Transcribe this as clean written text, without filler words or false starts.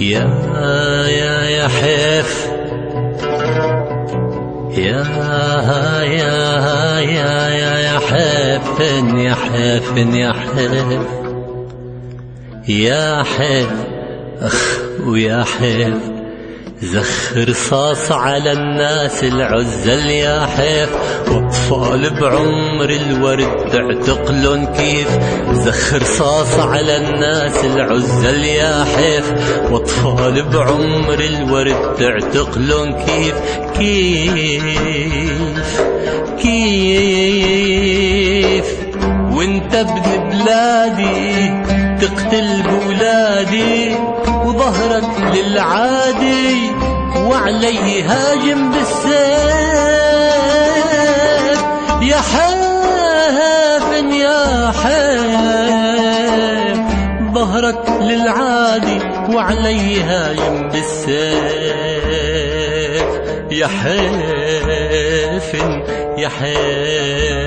يا حيف يا حيف يا حيف يا حيف يا حيف أخ ويا حيف زخ رصاص على الناس العزل يا حيف واطفال بعمر الورد تعتقلن كيف زخ رصاص على الناس العزل يا حيف واطفال بعمر الورد تعتقلن كيف وانت ابن بلادي تقتل بولادي وظهرك للعادي وعلي هاجم بالسيف يا حيف يا حيف ظهرك للعادي وعلي هاجم بالسيف يا حيف يا حيف